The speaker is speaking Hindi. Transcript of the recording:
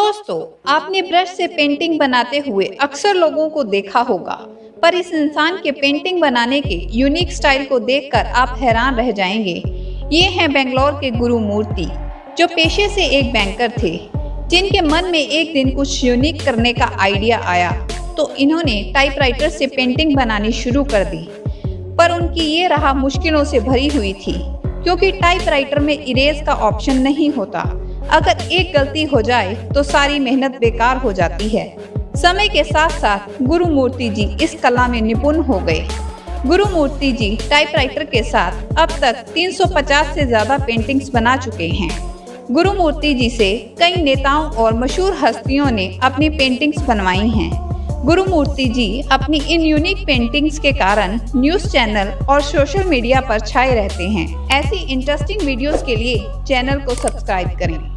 दोस्तों, आपने ब्रश से पेंटिंग बनाते हुए अक्सर लोगों को देखा होगा, पर इस इंसान के पेंटिंग बनाने के यूनिक स्टाइल को देखकर आप हैरान रह जाएंगे। ये हैं बेंगलोर के गुरुमूर्ति, जो पेशे से एक बैंकर थे, जिनके मन में एक दिन कुछ यूनिक करने का आइडिया आया तो इन्होंने टाइपराइटर से पेंटिंग बनानी शुरू कर दी। पर उनकी ये राह मुश्किलों से भरी हुई थी, क्योंकि टाइपराइटर में इरेज का ऑप्शन नहीं होता। अगर एक गलती हो जाए तो सारी मेहनत बेकार हो जाती है। समय के साथ साथ गुरुमूर्ति जी इस कला में निपुण हो गए। गुरुमूर्ति जी टाइपराइटर के साथ अब तक 350 से ज्यादा पेंटिंग्स बना चुके हैं। गुरुमूर्ति जी से कई नेताओं और मशहूर हस्तियों ने अपनी पेंटिंग्स बनवाई हैं। गुरुमूर्ति जी अपनी इन यूनिक पेंटिंग्स के कारण न्यूज़ चैनल और सोशल मीडिया पर छाए रहते हैं। ऐसी इंटरेस्टिंग वीडियोस के लिए चैनल को सब्सक्राइब करें।